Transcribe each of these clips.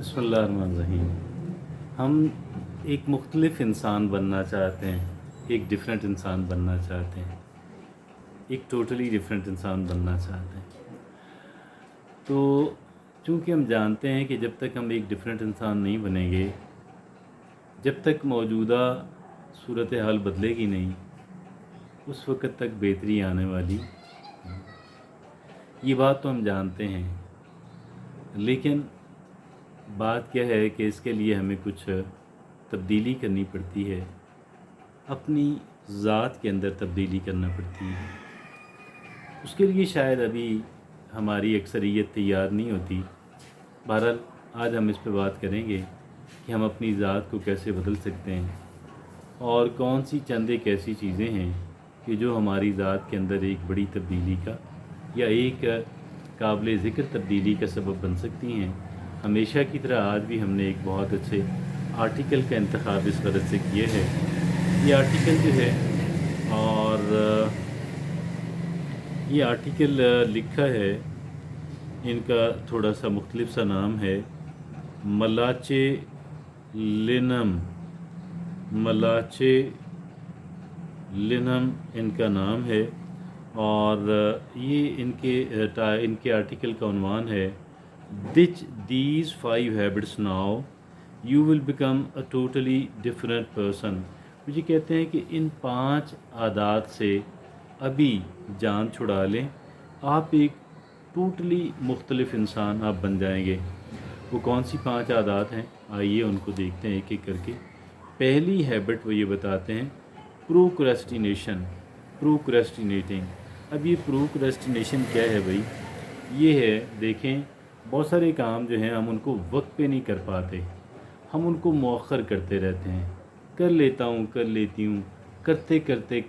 बिस्मिल्लाहिर्रहमानिर्रहीम। हम एक मुख्तलिफ़ इंसान बनना चाहते हैं, एक डिफरेंट इंसान बनना चाहते हैं, एक टोटली डिफरेंट इंसान बनना चाहते हैं। तो चूँकि हम जानते हैं कि जब तक हम एक डिफरेंट इंसान नहीं बनेंगे, जब तक मौजूदा सूरत हाल बदलेगी नहीं, उस वक़्त तक बेहतरी आने वाली, ये बात तो हम जानते हैं। लेकिन बात क्या है कि इसके लिए हमें कुछ तब्दीली करनी पड़ती है, अपनी ज़ात के अंदर तब्दीली करना पड़ती है। उसके लिए शायद अभी हमारी अक्सरियत तैयार नहीं होती। बहरहाल आज हम इस पे बात करेंगे कि हम अपनी ज़ात को कैसे बदल सकते हैं और कौन सी चंद एक ऐसी चीज़ें हैं कि जो हमारी ज़ात के अंदर एक बड़ी तब्दीली का या एक काबिल ज़िक्र तब्दीली का सबब बन सकती हैं। हमेशा की तरह आज भी हमने एक बहुत अच्छे आर्टिकल का इंतखाब इस गरज से किए है। ये आर्टिकल जो है और ये आर्टिकल लिखा है, इनका थोड़ा सा मुख्तलिफ सा नाम है, मलाचे लिनम इनका नाम है। और ये इनके आर्टिकल का उन्वान है, Ditch these 5 habits now, you will become a totally different person। मुझे कहते हैं कि इन 5 आदात से अभी जान छुड़ा लें, आप एक टोटली मुख्तलिफ इंसान आप बन जाएंगे। वो कौन सी 5 आदात हैं, आइए उनको देखते हैं एक एक करके। पहली हैबिट वो ये बताते हैं, प्रोक्रेस्टिनेटिंग। अब ये प्रोक्रेस्टिनेशन क्या है भाई? ये है, देखें, बहुत सारे काम जो हैं हम उनको वक्त पे नहीं कर पाते, हम उनको मौखर करते रहते हैं। कर लेता हूँ, कर लेती हूँ, करते करते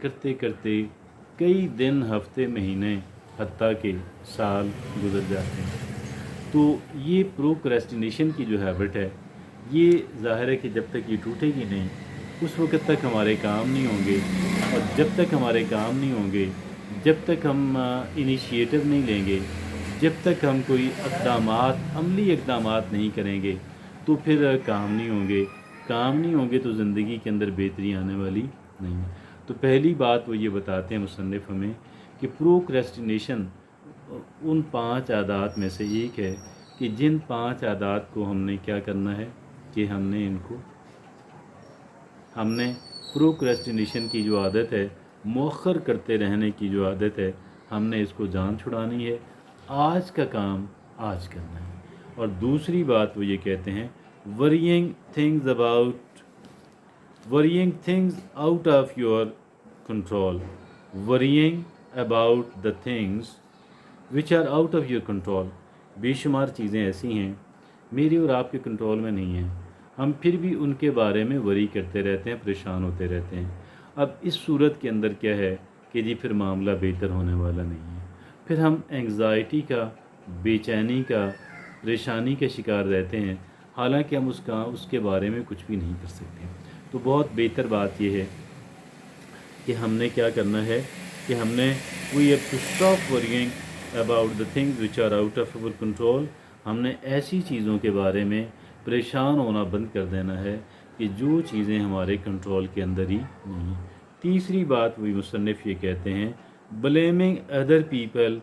कई दिन, हफ्ते, महीने, हत्ता के साल गुजर जाते हैं। तो ये प्रोक्रेस्टिनेशन की जो हैबिट है, ये ज़ाहिर है कि जब तक ये टूटेगी नहीं, उस वक्त तक हमारे काम नहीं होंगे। और जब तक हमारे काम नहीं होंगे, जब तक हम इनिशिएटिव नहीं लेंगे, जब तक हम कोई अमली इक़दामात नहीं करेंगे, तो फिर काम नहीं होंगे तो ज़िंदगी के अंदर बेहतरी आने वाली नहीं है। तो पहली बात वो ये बताते हैं मुसन्निफ़ हमें कि प्रोक्रेस्टिनेशन उन 5 आदात में से एक है कि जिन 5 आदात को हमने क्या करना है कि हमने प्रोक्रेस्टिनेशन की जो आदत है, मौखर करते रहने की जो आदत है, हमने इसको जान छुड़ानी है। आज का काम आज करना है। और दूसरी बात वो ये कहते हैं, worrying things out of your control. Worrying about the things which are out of your control. बेशुमार चीज़ें ऐसी हैं मेरे और आपके कंट्रोल में नहीं हैं, हम फिर भी उनके बारे में वरी करते रहते हैं, परेशान होते रहते हैं। अब इस सूरत के अंदर क्या है कि जी फिर मामला बेहतर होने वाला नहीं है, फिर हम एंग्ज़ाइटी का, बेचैनी का, परेशानी के शिकार रहते हैं, हालांकि हम उसके बारे में कुछ भी नहीं कर सकते। तो बहुत बेहतर बात यह है कि हमने क्या करना है कि we have to stop worrying about the things which are out of our control. हमने ऐसी चीज़ों के बारे में परेशान होना बंद कर देना है कि जो चीज़ें हमारे कंट्रोल के अंदर ही नहीं हैं। तीसरी बात वही मुसन्निफ़ ये कहते हैं, blaming other people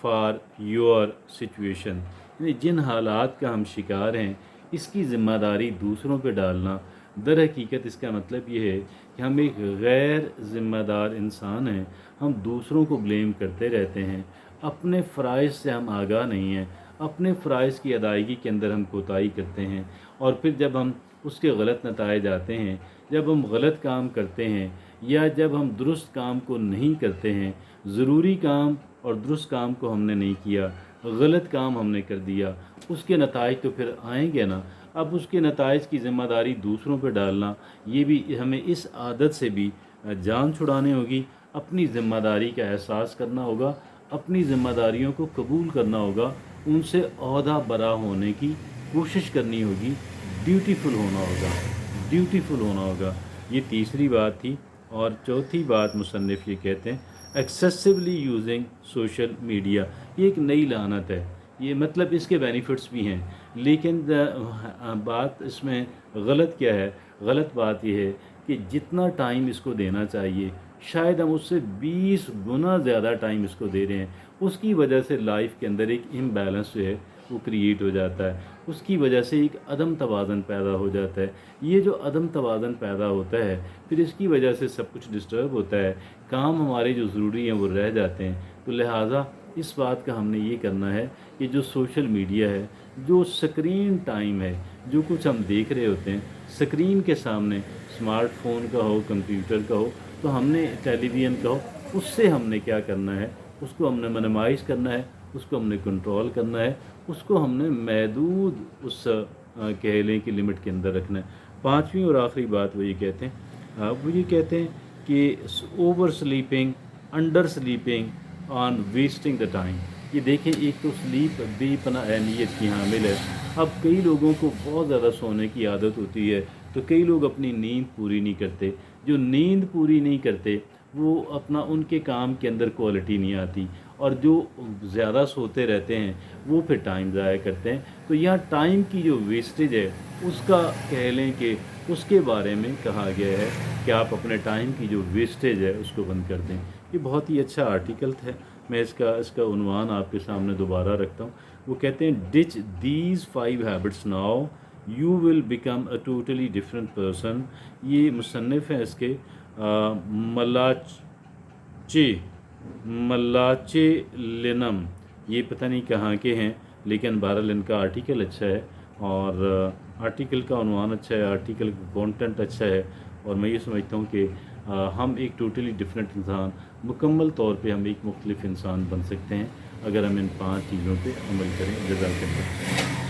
for your situation. यानी जिन हालात का हम शिकार हैं, इसकी ज़िम्मेदारी दूसरों पे डालना। दर हकीकत इसका मतलब ये है कि हम एक गैर ज़िम्मेदार इंसान हैं, हम दूसरों को ब्लेम करते रहते हैं, अपने फ़राइज़ से हम आगाह नहीं हैं, अपने फ़राइज़ की अदायगी के अंदर हम कोताही करते हैं। और फिर जब हम उसके गलत नताइज आते हैं, जब हम गलत काम करते हैं या जब हम दुरुस्त काम को नहीं करते हैं, ज़रूरी काम और दुरुस्त काम को हमने नहीं किया, गलत काम हमने कर दिया, उसके नताइज तो फिर आएंगे ना। अब उसके नताइज की ज़िम्मेदारी दूसरों पर डालना, ये भी हमें इस आदत से भी जान छुड़ानी होगी। अपनी ज़िम्मेदारी का एहसास करना होगा, अपनी ज़िम्मेदारियों को कबूल करना होगा, उनसे ओहदा बरा होने की कोशिश करनी होगी, ड्यूटीफुल होना होगा। ये तीसरी बात थी। और चौथी बात मुसन्निफ़ ये कहते हैं, एक्सेसिवली यूजिंग सोशल मीडिया। ये एक नई लानत है, ये मतलब इसके बेनिफिट्स भी हैं, لیکن بات اس میں غلط کیا ہے؟ غلط بات یہ ہے کہ جتنا ٹائم اس کو دینا چاہیے شاید ہم اس سے 20 گنا زیادہ ٹائم اس کو دے رہے ہیں. اس کی وجہ سے لائف کے اندر ایک امبیلنس جو ہے وہ کریٹ ہو جاتا ہے. اس کی وجہ سے ایک عدم توازن پیدا ہو جاتا ہے. یہ جو عدم توازن پیدا ہوتا ہے پھر اس کی وجہ سے سب کچھ ڈسٹرب ہوتا ہے. کام ہمارے جو ضروری ہیں وہ رہ جاتے ہیں. تو لہٰذا اس بات کا ہم نے یہ کرنا ہے کہ جو سوشل میڈیا ہے، جو سکرین ٹائم ہے، جو کچھ ہم دیکھ رہے ہوتے ہیں سکرین کے سامنے، اسمارٹ فون کا ہو، کمپیوٹر کا ہو، تو ہم نے ٹیلی ویژن کا ہو، اس سے ہم نے کیا کرنا ہے؟ اس کو ہم نے منیمائز کرنا ہے، اس کو ہم نے کنٹرول کرنا ہے، اس کو ہم نے محدود اس کہہ لیں کہ لمٹ کے اندر رکھنا ہے. پانچویں اور آخری بات وہ یہ کہتے ہیں، وہ یہ کہتے ہیں کہ over sleeping, under sleeping on wasting the time. یہ دیکھیں، ایک تو سلیپ بے پناہ اہمیت کی حامل ہے. اب کئی لوگوں کو بہت زیادہ سونے کی عادت ہوتی ہے تو کئی لوگ اپنی نیند پوری نہیں کرتے. جو نیند پوری نہیں کرتے وہ ان کے کام کے اندر کوالٹی نہیں آتی، اور جو زیادہ سوتے رہتے ہیں وہ پھر ٹائم ضائع کرتے ہیں. تو یہاں ٹائم کی جو ویسٹیج ہے اس کا کہہ لیں کہ اس کے بارے میں کہا گیا ہے کہ آپ اپنے ٹائم کی جو ویسٹیج ہے اس کو بند کر دیں. یہ بہت ہی اچھا آرٹیکل ہے. میں اس کا عنوان آپ کے سامنے دوبارہ رکھتا ہوں. وہ کہتے ہیں Dutch these 5 habits now you will become a totally different person. یہ مصنف ہیں اس کے ملاچے لنم. یہ پتہ نہیں کہاں کے ہیں، لیکن بہرحال ان کا آرٹیکل اچھا ہے، اور آرٹیکل کا عنوان اچھا ہے، آرٹیکل کا کانٹینٹ اچھا ہے. اور میں یہ سمجھتا ہوں کہ ہم ایک ٹوٹلی ڈفرینٹ انسان، مکمل طور پہ ہم ایک مختلف انسان بن سکتے ہیں اگر ہم ان 5 چیزوں پہ عمل کریں. جزاک اللہ.